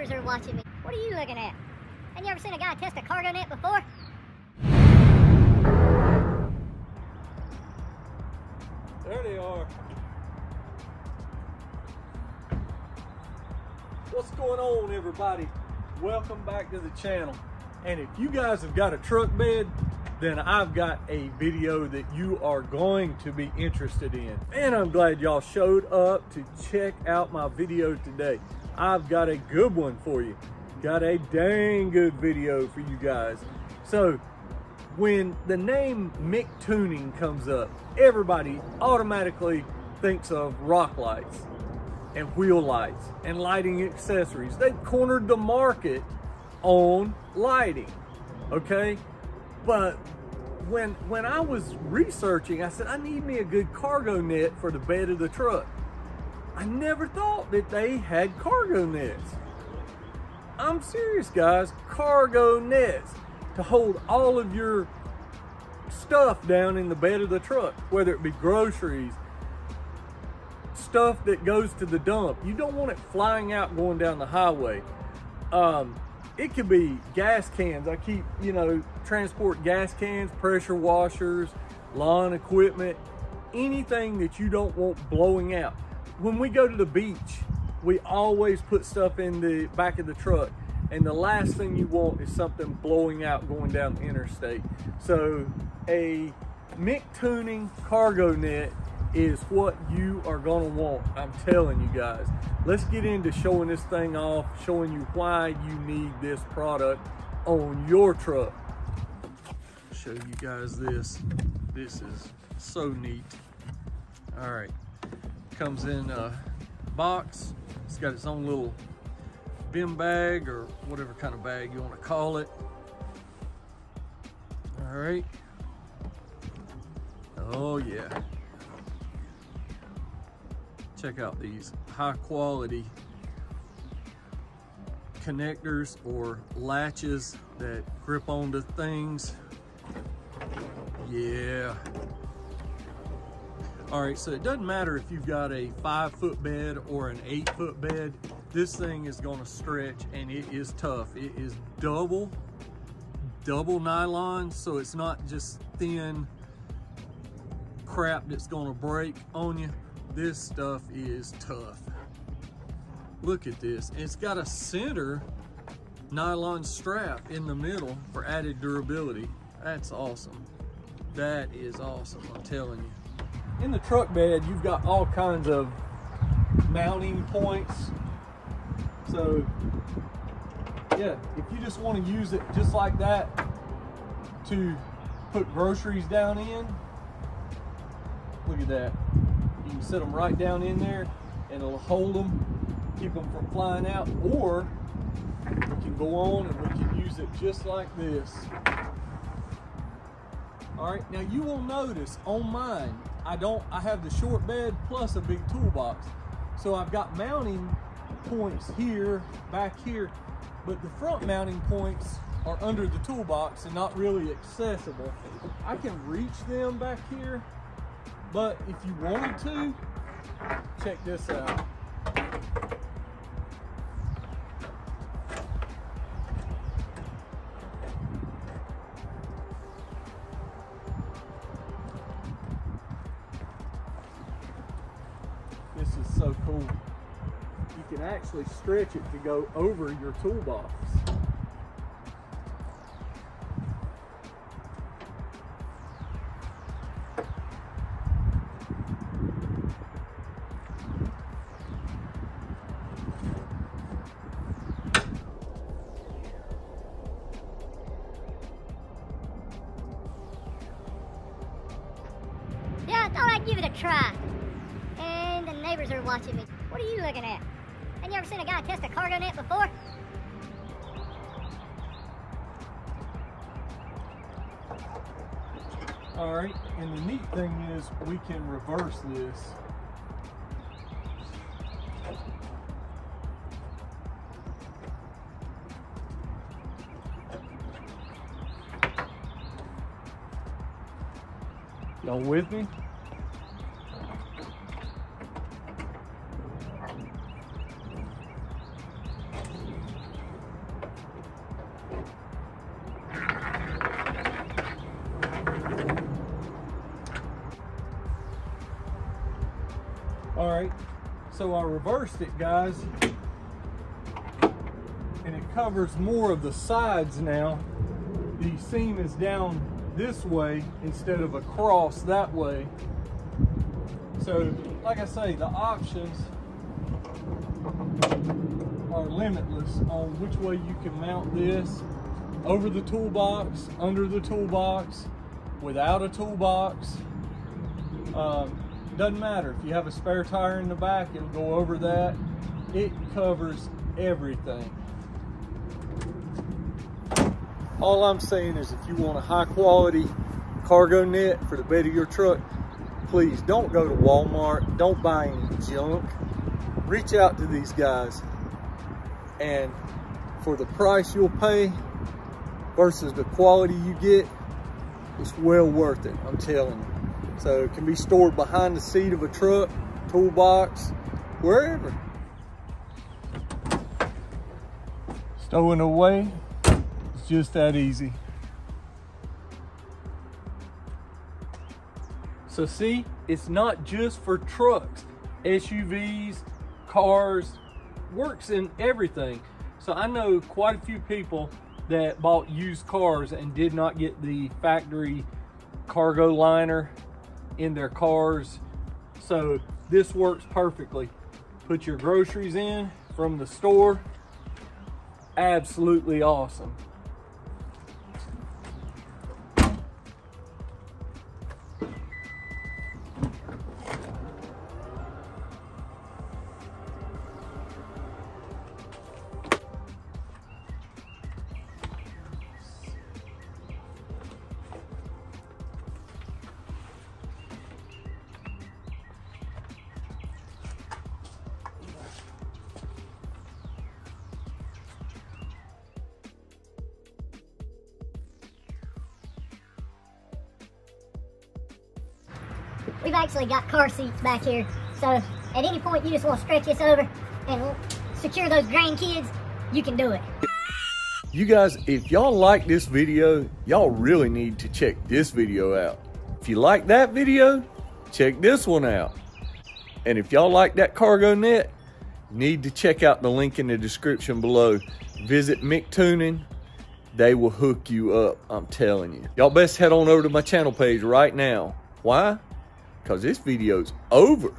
neighbors are watching me. What are you looking at? Have you ever seen a guy test a cargo net before? There they are. What's going on, everybody? Welcome back to the channel. And if you guys have got a truck bed, then I've got a video that you are going to be interested in. And I'm glad y'all showed up to check out my video today. I've got a good one for you. Got a dang good video for you guys. So when the name Mictuning comes up, everybody automatically thinks of rock lights and wheel lights and lighting accessories. They've cornered the market on lighting, okay? But when I was researching, I said, I need me a good cargo net for the bed of the truck. I never thought that they had cargo nets. I'm serious, guys. Cargo nets to hold all of your stuff down in the bed of the truck, whether it be groceries, stuff that goes to the dump. You don't want it flying out going down the highway. It could be gas cans. I keep, transport gas cans, pressure washers, lawn equipment, anything that you don't want blowing out. When we go to the beach, we always put stuff in the back of the truck, and the last thing you want is something blowing out going down the interstate. So a Mictuning cargo net is what you are gonna want, I'm telling you guys. Let's get into showing this thing off, showing you why you need this product on your truck. Show you guys this. This is so neat. All right, comes in a box. It's got its own little bin bag or whatever kind of bag you want to call it. All right. Oh yeah. Check out these high quality connectors or latches that grip onto things. Yeah. All right, so it doesn't matter if you've got a 5-foot bed or an 8-foot bed, this thing is gonna stretch and it is tough. It is double nylon, so it's not just thin crap that's gonna break on you. This stuff is tough. Look at this. It's got a center nylon strap in the middle for added durability. That's awesome. That is awesome, I'm telling you. In the truck bed, you've got all kinds of mounting points. So yeah, if you just want to use it just like that to put groceries down in, look at that. You can set them right down in there and it'll hold them, keep them from flying out, or we can go on and we can use it just like this. All right, now you will notice on mine, I have the short bed plus a big toolbox. So I've got mounting points here, back here, but the front mounting points are under the toolbox and not really accessible. I can reach them back here, but if you wanted to, check this out. This is so cool. You can actually stretch it to go over your toolbox. Yeah, I thought I'd give it a try. And the neighbors are watching me. What are you looking at? Have you ever seen a guy test a cargo net before? All right, and the neat thing is we can reverse this. Y'all with me? So I reversed it, guys, and it covers more of the sides now. The seam is down this way instead of across that way. So, like I say, the options are limitless on which way you can mount this. Over the toolbox, under the toolbox, without a toolbox. Doesn't matter. If you have a spare tire in the back, it'll go over that. It covers everything. All I'm saying is if you want a high quality cargo net for the bed of your truck, please don't go to Walmart. Don't buy any junk. Reach out to these guys, and for the price you'll pay versus the quality you get, it's well worth it, I'm telling you. So it can be stored behind the seat of a truck, toolbox, wherever. Stowing away, it's just that easy. So see, it's not just for trucks, SUVs, cars, works in everything. So I know quite a few people that bought used cars and did not get the factory cargo liner in their cars. So this works perfectly. Put your groceries in from the store. Absolutely awesome. We've actually got car seats back here, so at any point you just want to stretch this over and secure those grandkids, you can do it. You guys, if y'all like this video, y'all really need to check this video out. If you like that video, check this one out. And if y'all like that cargo net, you need to check out the link in the description below. Visit Mictuning. They will hook you up, I'm telling you. Y'all best head on over to my channel page right now. Why? Because this video's over.